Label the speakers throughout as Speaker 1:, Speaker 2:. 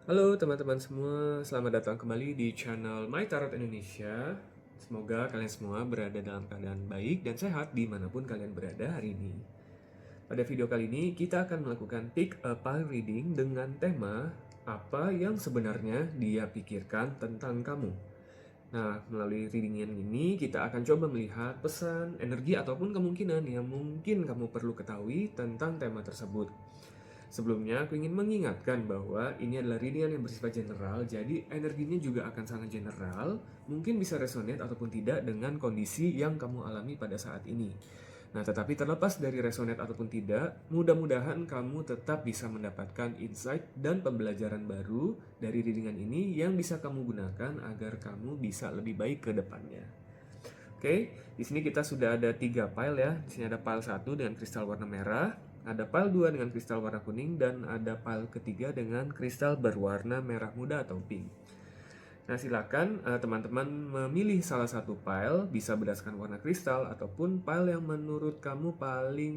Speaker 1: Halo teman-teman semua, selamat datang kembali di channel My Tarot Indonesia. Semoga kalian semua berada dalam keadaan baik dan sehat dimanapun kalian berada hari ini. Pada video kali ini kita akan melakukan pick a pile reading dengan tema apa yang sebenarnya dia pikirkan tentang kamu. Nah, melalui readingan ini kita akan coba melihat pesan, energi ataupun kemungkinan yang mungkin kamu perlu ketahui tentang tema tersebut. Sebelumnya, aku ingin mengingatkan bahwa ini adalah readingan yang bersifat general, jadi energinya juga akan sangat general, mungkin bisa resonate ataupun tidak dengan kondisi yang kamu alami pada saat ini. Nah, tetapi terlepas dari resonate ataupun tidak, mudah-mudahan kamu tetap bisa mendapatkan insight dan pembelajaran baru dari readingan ini yang bisa kamu gunakan agar kamu bisa lebih baik ke depannya. Oke, di sini kita sudah ada 3 pile ya. Di sini ada pile 1 dengan kristal warna merah, ada pile 2 dengan kristal warna kuning, dan ada pile ketiga dengan kristal berwarna merah muda atau pink. Nah, silakan teman-teman memilih salah satu pile, bisa berdasarkan warna kristal ataupun pile yang menurut kamu paling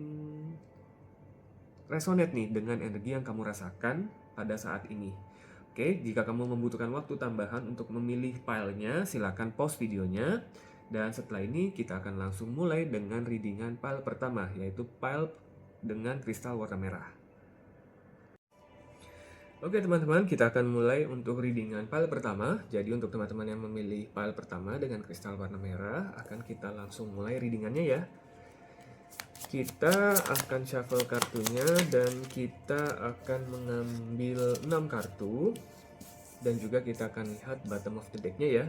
Speaker 1: resonate nih dengan energi yang kamu rasakan pada saat ini. Oke, jika kamu membutuhkan waktu tambahan untuk memilih filenya, silakan pause videonya. Dan setelah ini kita akan langsung mulai dengan readingan file pertama, yaitu file dengan kristal warna merah. Oke teman-teman, kita akan mulai untuk readingan file pertama. Jadi untuk teman-teman yang memilih file pertama dengan kristal warna merah, akan kita langsung mulai readingannya ya. Kita akan shuffle kartunya dan kita akan mengambil 6 kartu. Dan juga kita akan lihat bottom of the deck-nya ya.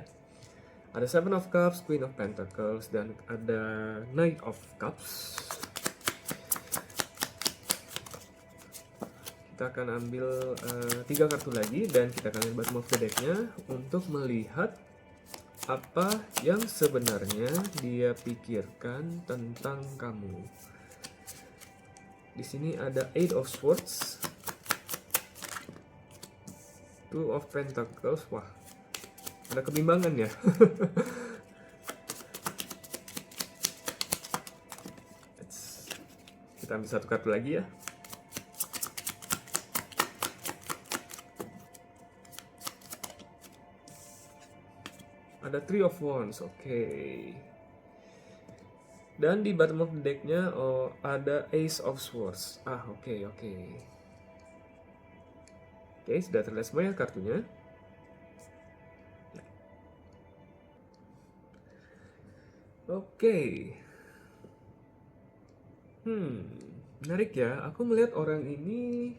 Speaker 1: Ada Seven of Cups, Queen of Pentacles, dan ada Knight of Cups. Kita akan ambil 3 kartu lagi dan kita akan lihat bottom of the deck-nya untuk melihat apa yang sebenarnya dia pikirkan tentang kamu. Di sini ada Eight of Swords, Two of Pentacles. Wah, ada kebimbangan ya. Kita ambil satu kartu lagi ya. Ada Three of Wands, oke. Dan di bottom of the deck-nya ada Ace of Swords. Oke. Oke, sudah terlihat semua ya kartunya. Oke. Menarik ya. Aku melihat orang ini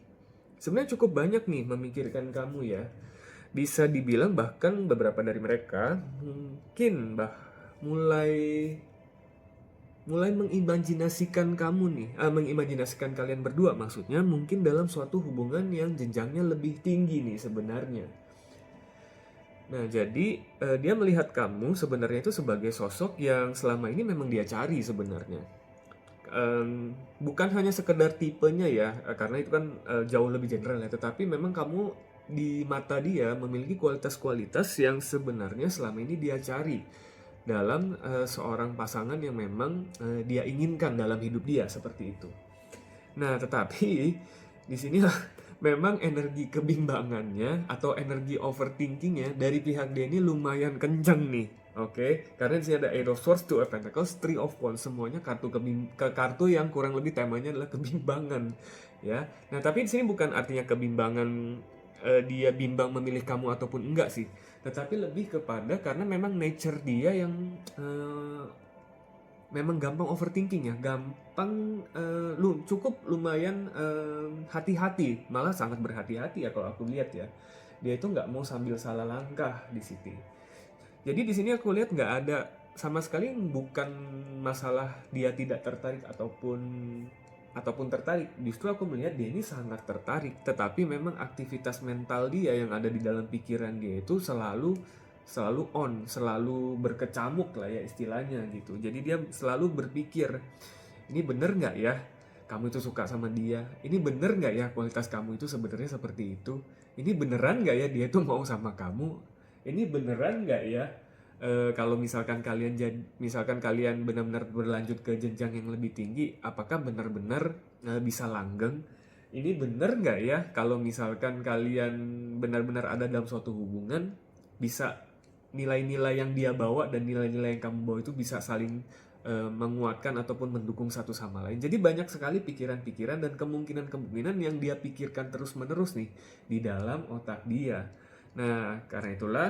Speaker 1: sebenarnya cukup banyak nih memikirkan kamu ya. Bisa dibilang bahkan beberapa dari mereka mungkin mulai mengimajinasikan kamu nih, mengimajinasikan kalian berdua maksudnya mungkin dalam suatu hubungan yang jenjangnya lebih tinggi nih sebenarnya. Nah, jadi dia melihat kamu sebenarnya itu sebagai sosok yang selama ini memang dia cari sebenarnya. Bukan hanya sekedar tipenya ya, karena itu kan jauh lebih general ya, tetapi memang kamu di mata dia memiliki kualitas-kualitas yang sebenarnya selama ini dia cari dalam seorang pasangan yang memang dia inginkan dalam hidup dia seperti itu. Nah, tetapi di sini memang energi kebimbangannya atau energi overthinkingnya dari pihak dia ini lumayan kenceng nih. Oke, karena di sini ada Eight of Swords, Two of Pentacles, Three of Wands, semuanya kartu yang kurang lebih temanya adalah kebimbangan, ya. Nah, tapi di sini bukan artinya kebimbangan dia bimbang memilih kamu ataupun enggak sih, tetapi lebih kepada karena memang nature dia yang memang gampang overthinking ya, gampang cukup lumayan hati-hati, malah sangat berhati-hati ya kalau aku lihat ya. Dia itu nggak mau sambil salah langkah di situ. Jadi di sini aku lihat nggak ada sama sekali, bukan masalah dia tidak tertarik ataupun tertarik. Justru aku melihat dia ini sangat tertarik, tetapi memang aktivitas mental dia yang ada di dalam pikiran dia itu selalu on, selalu berkecamuk lah ya istilahnya gitu. Jadi dia selalu berpikir, ini bener nggak ya kamu itu suka sama dia? Ini bener nggak ya kualitas kamu itu sebenarnya seperti itu? Ini beneran nggak ya dia tuh mau sama kamu? Ini beneran nggak ya kalau misalkan kalian benar-benar berlanjut ke jenjang yang lebih tinggi, apakah benar-benar bisa langgeng? ini bener nggak ya kalau misalkan kalian benar-benar ada dalam suatu hubungan, bisa nilai-nilai yang dia bawa dan nilai-nilai yang kamu bawa itu bisa saling menguatkan ataupun mendukung satu sama lain. Jadi banyak sekali pikiran-pikiran dan kemungkinan-kemungkinan yang dia pikirkan terus-menerus nih di dalam otak dia. Nah, karena itulah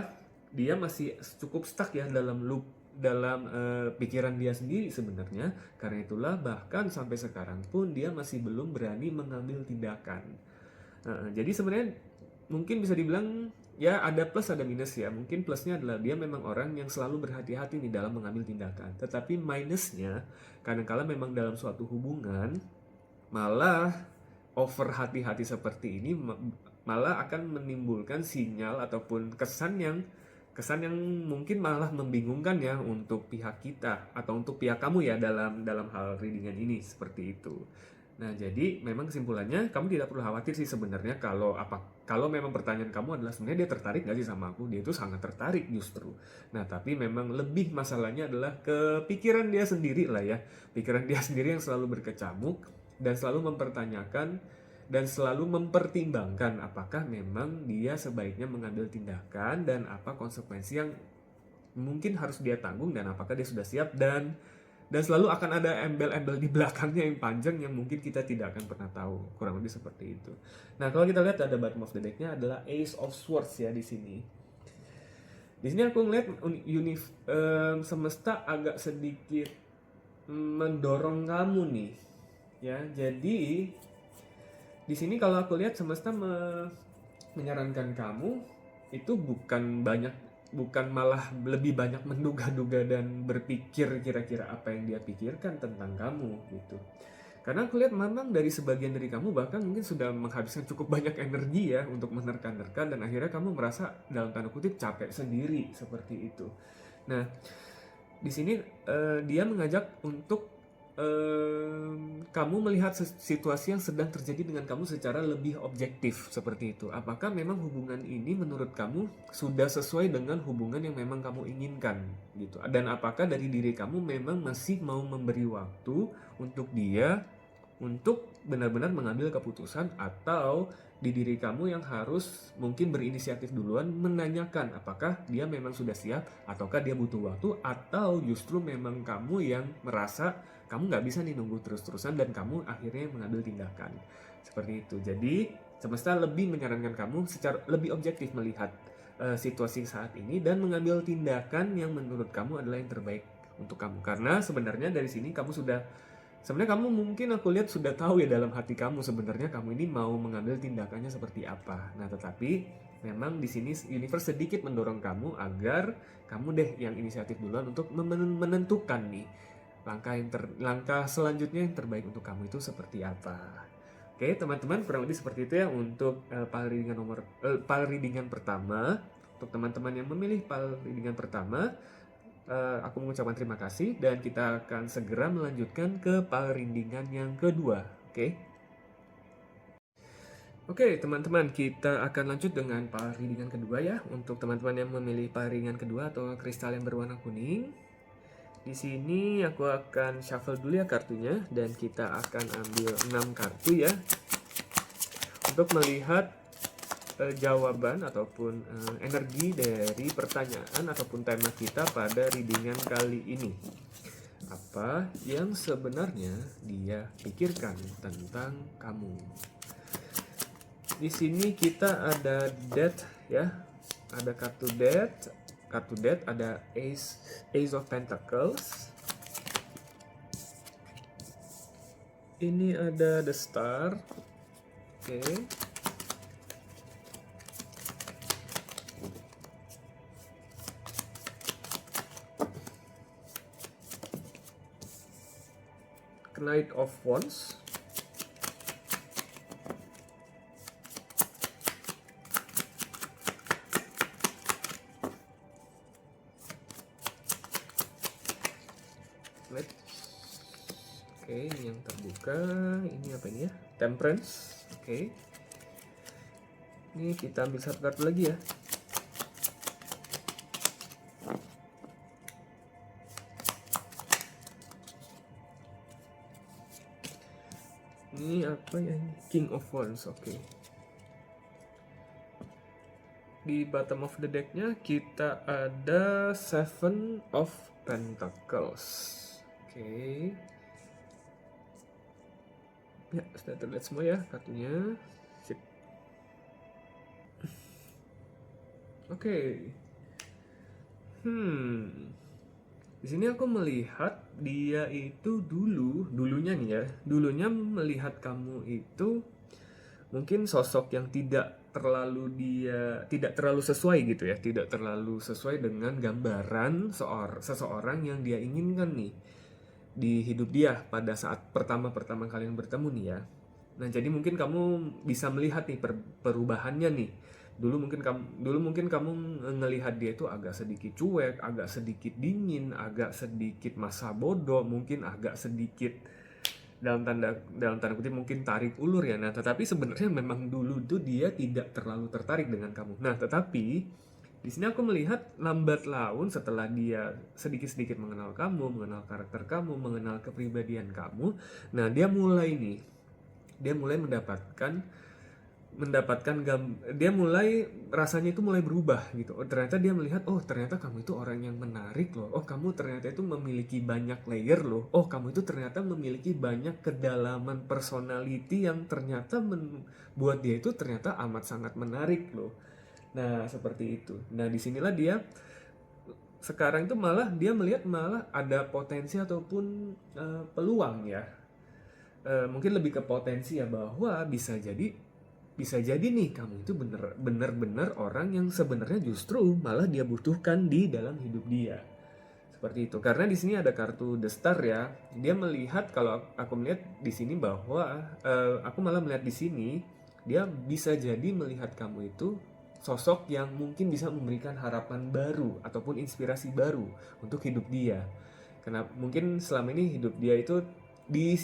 Speaker 1: dia masih cukup stuck ya dalam loop, dalam pikiran dia sendiri sebenarnya. Karena itulah bahkan sampai sekarang pun dia masih belum berani mengambil tindakan. Jadi sebenarnya mungkin bisa dibilang ya ada plus ada minus ya. Mungkin plusnya adalah dia memang orang yang selalu berhati-hati nih dalam mengambil tindakan. Tetapi minusnya kadang-kala memang dalam suatu hubungan malah over hati-hati seperti ini malah akan menimbulkan sinyal ataupun kesan yang mungkin malah membingungkan ya untuk pihak kita atau untuk pihak kamu ya dalam hal readingan ini seperti itu. Nah, jadi memang kesimpulannya kamu tidak perlu khawatir sih sebenarnya kalau memang pertanyaan kamu adalah sebenarnya dia tertarik nggak sih sama aku? Dia itu sangat tertarik justru. Nah, tapi memang lebih masalahnya adalah kepikiran dia sendiri lah ya. Pikiran dia sendiri yang selalu berkecamuk dan selalu mempertanyakan dan selalu mempertimbangkan apakah memang dia sebaiknya mengambil tindakan dan apa konsekuensi yang mungkin harus dia tanggung dan apakah dia sudah siap, dan selalu akan ada embel-embel di belakangnya yang panjang yang mungkin kita tidak akan pernah tahu, kurang lebih seperti itu. Nah, kalau kita lihat ada bottom of the deck-nya adalah Ace of Swords ya di sini. Di sini aku ngeliat semesta agak sedikit mendorong kamu nih. Ya, jadi di sini kalau aku lihat semesta menyarankan kamu itu bukan malah lebih banyak menduga-duga dan berpikir kira-kira apa yang dia pikirkan tentang kamu gitu. Karena aku lihat memang dari sebagian dari kamu bahkan mungkin sudah menghabiskan cukup banyak energi ya untuk menerka-nerka dan akhirnya kamu merasa dalam tanda kutip capek sendiri seperti itu. Nah, di sini dia mengajak untuk kamu melihat situasi yang sedang terjadi dengan kamu secara lebih objektif seperti itu. Apakah memang hubungan ini menurut kamu sudah sesuai dengan hubungan yang memang kamu inginkan gitu? Dan apakah dari diri kamu memang masih mau memberi waktu untuk dia untuk benar-benar mengambil keputusan, atau di diri kamu yang harus mungkin berinisiatif duluan menanyakan apakah dia memang sudah siap ataukah dia butuh waktu, atau justru memang kamu yang merasa kamu nggak bisa nih nunggu terus-terusan dan kamu akhirnya mengambil tindakan seperti itu. Jadi semesta lebih menyarankan kamu secara lebih objektif melihat situasi saat ini dan mengambil tindakan yang menurut kamu adalah yang terbaik untuk kamu. Karena sebenarnya dari sini sebenarnya kamu mungkin aku lihat sudah tahu ya dalam hati kamu sebenarnya kamu ini mau mengambil tindakannya seperti apa. Nah, tetapi memang di sini universe sedikit mendorong kamu agar kamu deh yang inisiatif duluan untuk menentukan nih langkah selanjutnya yang terbaik untuk kamu itu seperti apa. Oke, teman-teman, kurang lebih seperti itu ya untuk pile readingan pertama. Untuk teman-teman yang memilih pile readingan pertama, aku mengucapkan terima kasih dan kita akan segera melanjutkan ke pile readingan yang kedua. Oke, teman-teman, kita akan lanjut dengan pile readingan kedua ya. Untuk teman-teman yang memilih pile readingan kedua atau kristal yang berwarna kuning, di sini aku akan shuffle dulu ya kartunya dan kita akan ambil 6 kartu ya untuk melihat jawaban ataupun energi dari pertanyaan ataupun tema kita pada readingan kali ini. Apa yang sebenarnya dia pikirkan tentang kamu? Di sini kita ada Death ya, ada kartu Death, ada Ace of Pentacles. Ini ada The Star. Oke. Knight of Wands. Oke, ini yang terbuka. Ini apa ini ya? Temperance. Oke. Ini kita ambil satu kartu lagi ya. Ini Ini apa ya? King of Wands, oke. Di bottom of the deck-nya kita ada Seven of Pentacles. Oke. Ya, sudah terlihat semua ya kartunya. Sip. Oke. Di sini aku melihat dia itu dulunya nih ya, dulunya melihat kamu itu mungkin sosok yang tidak terlalu sesuai gitu ya, tidak terlalu sesuai dengan gambaran seseorang yang dia inginkan nih di hidup dia pada saat pertama kalian bertemu nih ya. Nah, jadi mungkin kamu bisa melihat nih perubahannya nih. Dulu mungkin kamu ngelihat dia itu agak sedikit cuek, agak sedikit dingin, agak sedikit masa bodoh, mungkin agak sedikit dalam tanda kutip mungkin tarik ulur ya. Nah, tetapi sebenarnya memang dulu tuh dia tidak terlalu tertarik dengan kamu. Nah, tetapi di sini aku melihat lambat laun setelah dia sedikit-sedikit mengenal kamu, mengenal karakter kamu, mengenal kepribadian kamu, nah dia mulai dia mulai rasanya itu mulai berubah gitu. Ternyata dia melihat, ternyata kamu itu orang yang menarik loh. Kamu ternyata itu memiliki banyak layer loh. Kamu itu ternyata memiliki banyak kedalaman personality yang ternyata membuat dia itu ternyata amat sangat menarik loh. Nah, seperti itu. Nah, disinilah dia sekarang itu dia melihat malah ada potensi ataupun peluang ya. Mungkin lebih ke potensi ya, bahwa bisa jadi nih kamu itu benar-benar orang yang sebenarnya justru malah dia butuhkan di dalam hidup dia. Seperti itu. Karena di sini ada kartu The Star ya. Dia melihat, kalau aku melihat di sini bahwa aku malah melihat di sini dia bisa jadi melihat kamu itu sosok yang mungkin bisa memberikan harapan baru ataupun inspirasi baru untuk hidup dia. Karena mungkin selama ini hidup dia itu di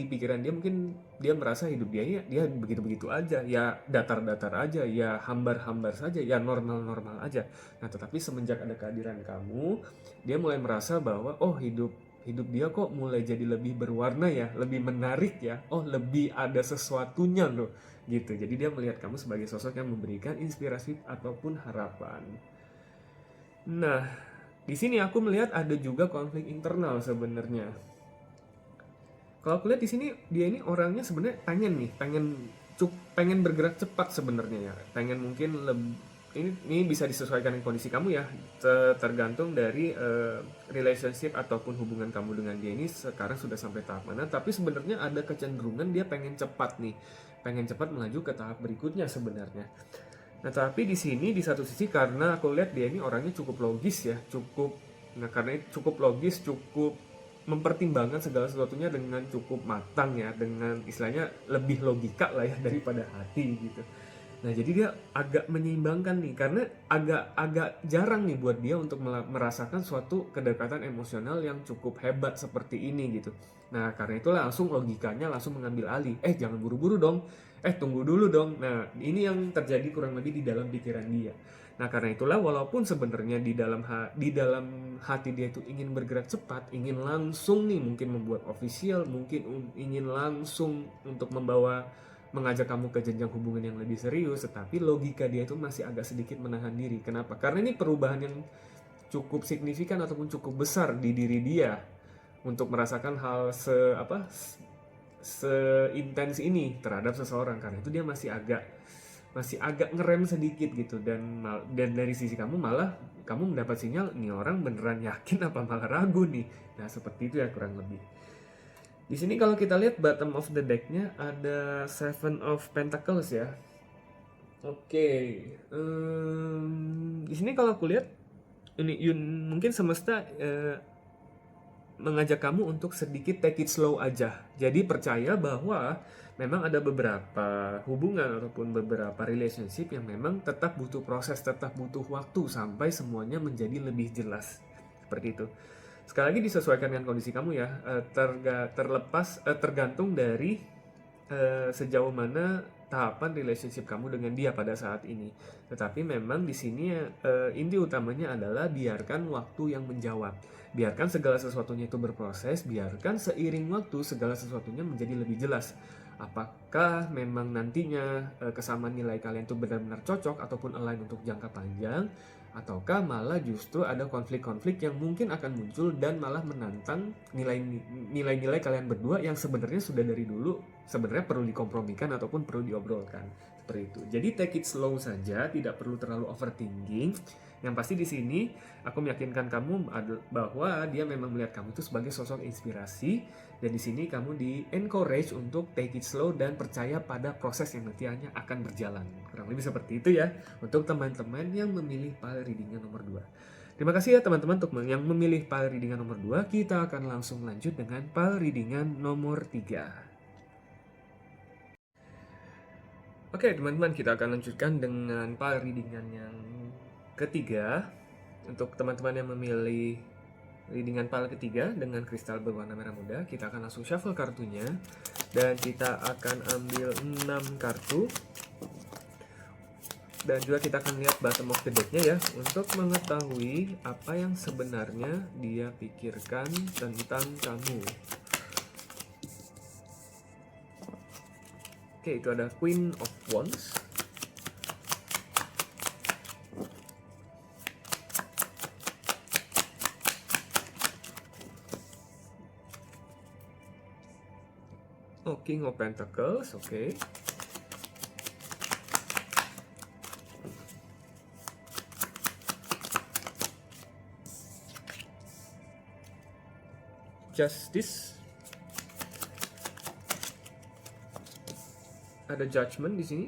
Speaker 1: pikiran dia mungkin dia merasa hidup dia begitu-begitu aja, ya datar-datar aja, ya hambar-hambar saja, ya normal-normal aja. Nah, tetapi semenjak ada kehadiran kamu, dia mulai merasa bahwa hidup dia kok mulai jadi lebih berwarna ya, lebih menarik ya, lebih ada sesuatunya loh gitu. Jadi dia melihat kamu sebagai sosok yang memberikan inspirasi ataupun harapan. Nah, di sini aku melihat ada juga konflik internal sebenarnya. Kalau aku lihat di sini dia ini orangnya sebenarnya pengen bergerak cepat sebenarnya ya. Pengen mungkin ini bisa disesuaikan dengan kondisi kamu ya. Tergantung dari relationship ataupun hubungan kamu dengan dia ini sekarang sudah sampai tahap mana. Tapi sebenarnya ada kecenderungan dia pengen cepat nih. Pengen cepat melaju ke tahap berikutnya sebenarnya. Nah, tapi di sini di satu sisi karena aku lihat dia ini orangnya cukup logis ya, karena cukup logis, cukup mempertimbangkan segala sesuatunya dengan cukup matang ya, dengan istilahnya lebih logika lah ya daripada hati gitu. Nah, jadi dia agak menyeimbangkan nih, karena agak jarang nih buat dia untuk merasakan suatu kedekatan emosional yang cukup hebat seperti ini gitu. Nah, karena itulah langsung logikanya langsung mengambil alih. Jangan buru-buru dong. Tunggu dulu dong. Nah, ini yang terjadi kurang lebih di dalam pikiran dia. Nah, karena itulah walaupun sebenarnya di dalam hati dia itu ingin bergerak cepat, ingin langsung nih mungkin membuat official, mungkin ingin langsung untuk mengajak kamu ke jenjang hubungan yang lebih serius, tetapi logika dia itu masih agak sedikit menahan diri. Kenapa? Karena ini perubahan yang cukup signifikan ataupun cukup besar di diri dia untuk merasakan hal seintens ini terhadap seseorang. Karena itu dia masih agak ngerem sedikit gitu, dan dari sisi kamu malah kamu mendapat sinyal nih orang beneran yakin apa malah ragu nih. Nah, seperti itu ya kurang lebih. Di sini kalau kita lihat bottom of the deck-nya ada Seven of Pentacles ya. Oke. Di sini kalau aku lihat ini mungkin semesta mengajak kamu untuk sedikit take it slow aja. Jadi percaya bahwa memang ada beberapa hubungan ataupun beberapa relationship yang memang tetap butuh proses, tetap butuh waktu sampai semuanya menjadi lebih jelas. Seperti itu. Sekali lagi disesuaikan dengan kondisi kamu ya, tergantung dari sejauh mana tahapan relationship kamu dengan dia pada saat ini. Tetapi memang di sini inti utamanya adalah biarkan waktu yang menjawab. Biarkan segala sesuatunya itu berproses, biarkan seiring waktu segala sesuatunya menjadi lebih jelas. Apakah memang nantinya kesamaan nilai kalian itu benar-benar cocok ataupun align untuk jangka panjang, ataukah malah justru ada konflik-konflik yang mungkin akan muncul dan malah menantang nilai-nilai kalian berdua yang sebenarnya sudah dari dulu sebenarnya perlu dikompromikan ataupun perlu diobrolkan seperti itu. Jadi take it slow saja, tidak perlu terlalu overthinking. Yang pasti di sini aku meyakinkan kamu bahwa dia memang melihat kamu itu sebagai sosok inspirasi, dan di sini kamu di encourage untuk take it slow dan percaya pada proses yang nantinya akan berjalan. Kurang lebih seperti itu ya untuk teman-teman yang memilih pile readingan nomor 2. Terima kasih ya teman-teman untuk yang memilih pile readingan nomor 2. Kita akan langsung lanjut dengan pile readingan nomor 3. Oke teman-teman, kita akan lanjutkan dengan pile readingan yang ketiga. Untuk teman-teman yang memilih readingan pile ketiga dengan kristal berwarna merah muda, kita akan langsung shuffle kartunya. Dan kita akan ambil 6 kartu. Dan juga kita akan lihat bottom of the deck-nya ya, untuk mengetahui apa yang sebenarnya dia pikirkan tentang kamu. Oke, itu ada Queen of Wands. Oh, King of Pentacles, oke. Justice. Ada Judgment di sini.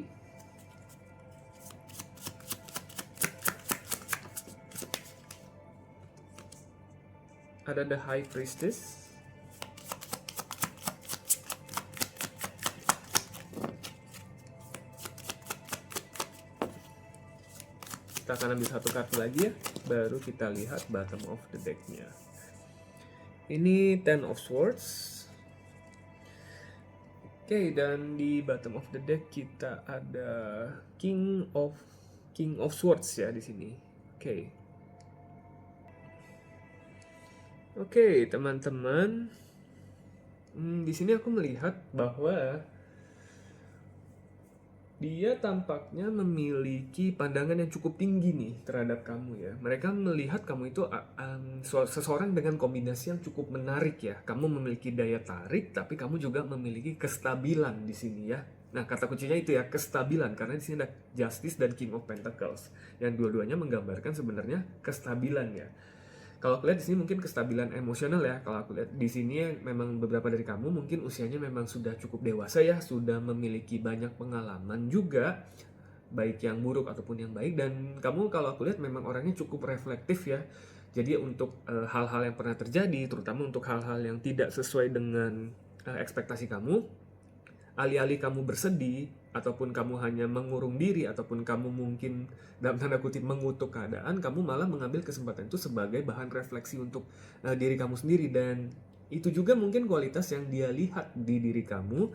Speaker 1: Ada The High Priestess. Kita akan ambil satu kartu lagi ya, baru kita lihat bottom of the deck-nya. Ini Ten of Swords. Oke, dan di bottom of the deck kita ada King of Swords ya di sini. Oke, teman-teman. Di sini aku melihat bahwa dia tampaknya memiliki pandangan yang cukup tinggi nih terhadap kamu ya. Mereka melihat kamu itu seseorang dengan kombinasi yang cukup menarik ya. Kamu memiliki daya tarik, tapi kamu juga memiliki kestabilan di sini ya. Nah, kata kuncinya itu ya, kestabilan, karena di sini ada Justice dan King of Pentacles, yang dua-duanya menggambarkan sebenarnya kestabilan ya. Kalau aku lihat di sini mungkin kestabilan emosional ya. Kalau aku lihat di sini memang beberapa dari kamu mungkin usianya memang sudah cukup dewasa ya, sudah memiliki banyak pengalaman juga, baik yang buruk ataupun yang baik. Dan kamu kalau aku lihat memang orangnya cukup reflektif ya. Jadi untuk hal-hal yang pernah terjadi, terutama untuk hal-hal yang tidak sesuai dengan ekspektasi kamu, alih-alih kamu bersedih ataupun kamu hanya mengurung diri ataupun kamu mungkin dalam tanda kutip mengutuk keadaan, kamu malah mengambil kesempatan itu sebagai bahan refleksi untuk diri kamu sendiri. Dan itu juga mungkin kualitas yang dia lihat di diri kamu.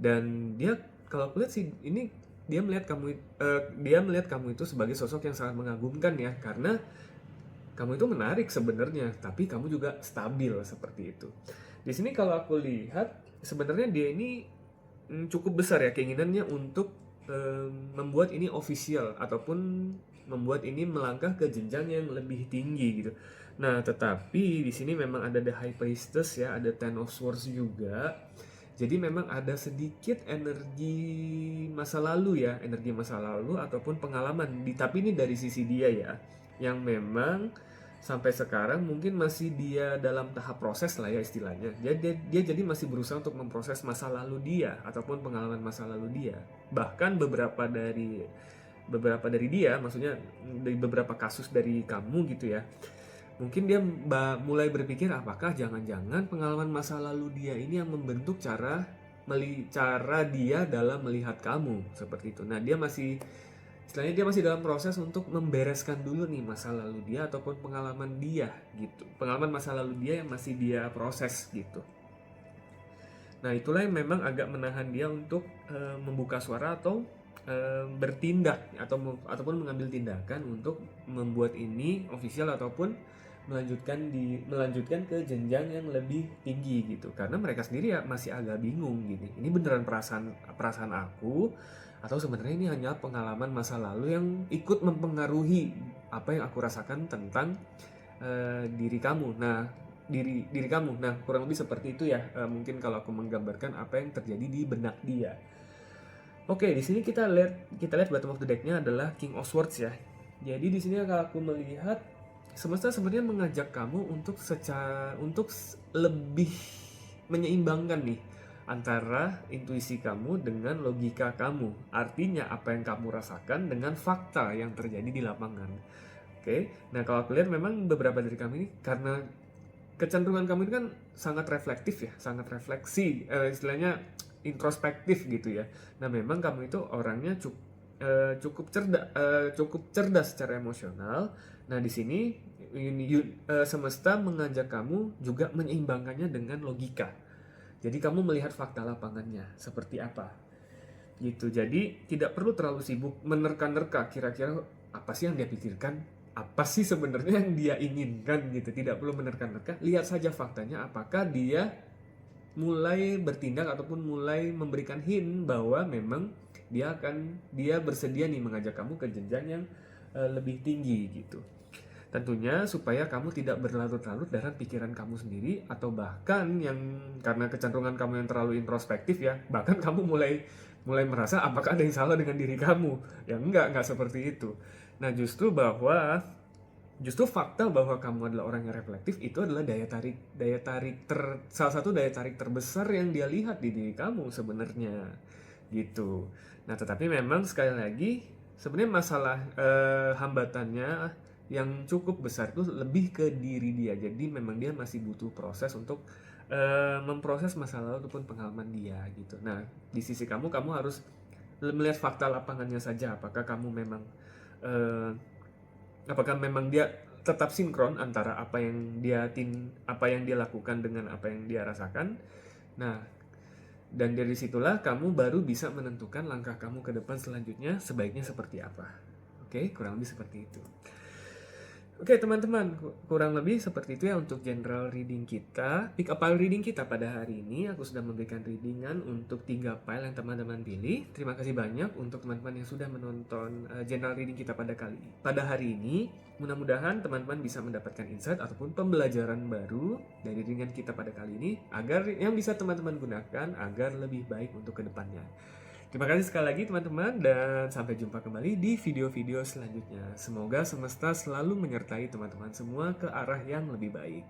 Speaker 1: Dan dia, kalau aku lihat sih ini dia melihat kamu itu sebagai sosok yang sangat mengagumkan ya, karena kamu itu menarik sebenarnya, tapi kamu juga stabil seperti itu. Di sini kalau aku lihat sebenarnya dia ini cukup besar ya keinginannya untuk membuat ini official ataupun membuat ini melangkah ke jenjang yang lebih tinggi gitu. Nah, tetapi di sini memang ada The High Priestess ya, ada Ten of Swords juga. Jadi memang ada sedikit energi masa lalu ya, energi masa lalu ataupun pengalaman. Tapi ini dari sisi dia ya, yang memang sampai sekarang mungkin masih dia dalam tahap proses lah ya istilahnya. Dia jadi masih berusaha untuk memproses masa lalu dia ataupun pengalaman masa lalu dia. Bahkan beberapa dari dia, maksudnya dari beberapa kasus dari kamu gitu ya, mungkin dia mulai berpikir apakah jangan-jangan pengalaman masa lalu dia ini yang membentuk cara dia dalam melihat kamu seperti itu. Nah, dia masih dalam proses untuk membereskan dulu nih masa lalu dia ataupun pengalaman dia gitu. Pengalaman masa lalu dia yang masih dia proses gitu. Nah, itulah yang memang agak menahan dia untuk membuka suara atau bertindak ataupun mengambil tindakan untuk membuat ini official ataupun melanjutkan ke jenjang yang lebih tinggi gitu. Karena mereka sendiri ya masih agak bingung gitu. Ini beneran perasaan aku atau sebenarnya ini hanya pengalaman masa lalu yang ikut mempengaruhi apa yang aku rasakan tentang diri kamu. Nah, diri kamu. Nah, kurang lebih seperti itu ya. Mungkin kalau aku menggambarkan apa yang terjadi di benak dia. Oke, di sini kita lihat bottom of the deck-nya adalah King of Swords ya. Jadi di sini aku melihat semesta sebenarnya mengajak kamu untuk lebih menyeimbangkan nih antara intuisi kamu dengan logika kamu. Artinya apa yang kamu rasakan dengan fakta yang terjadi di lapangan. Oke. Nah, kalau aku lihat memang beberapa dari kamu ini karena kecenderungan kamu ini kan sangat reflektif ya, sangat refleksi, istilahnya introspektif gitu ya. Nah, memang kamu itu orangnya cukup cerdas secara emosional. Nah, di sini semesta mengajak kamu juga menyeimbangkannya dengan logika. Jadi kamu melihat fakta lapangannya seperti apa. Gitu. Jadi tidak perlu terlalu sibuk menerka-nerka kira-kira apa sih yang dia pikirkan, apa sih sebenarnya yang dia inginkan gitu. Tidak perlu menerka-nerka, lihat saja faktanya apakah dia mulai bertindak ataupun mulai memberikan hint bahwa memang dia bersedia nih mengajak kamu ke jenjang yang lebih tinggi gitu. Tentunya supaya kamu tidak berlarut-larut dalam pikiran kamu sendiri atau bahkan yang karena kecenderungan kamu yang terlalu introspektif ya, bahkan kamu mulai merasa apakah ada yang salah dengan diri kamu. Ya enggak seperti itu. Nah, justru fakta bahwa kamu adalah orang yang reflektif itu adalah salah satu daya tarik terbesar yang dia lihat di diri kamu sebenarnya gitu. Nah, tetapi memang sekali lagi sebenarnya masalah hambatannya yang cukup besar itu lebih ke diri dia. Jadi memang dia masih butuh proses untuk memproses masalah ataupun pengalaman dia gitu. Nah, di sisi kamu harus melihat fakta lapangannya saja. Apakah memang dia tetap sinkron antara apa yang dia lakukan dengan apa yang dia rasakan. Nah, dan dari situlah kamu baru bisa menentukan langkah kamu ke depan selanjutnya sebaiknya seperti apa. Oke, kurang lebih seperti itu. Oke teman-teman, kurang lebih seperti itu ya untuk general reading kita. Pick up pile reading kita pada hari ini. Aku sudah memberikan readingan untuk 3 pile yang teman-teman pilih. Terima kasih banyak untuk teman-teman yang sudah menonton general reading kita pada hari ini. Mudah-mudahan teman-teman bisa mendapatkan insight ataupun pembelajaran baru dari readingan kita pada kali ini agar yang bisa teman-teman gunakan agar lebih baik untuk kedepannya. Terima kasih sekali lagi teman-teman dan sampai jumpa kembali di video-video selanjutnya. Semoga semesta selalu menyertai teman-teman semua ke arah yang lebih baik.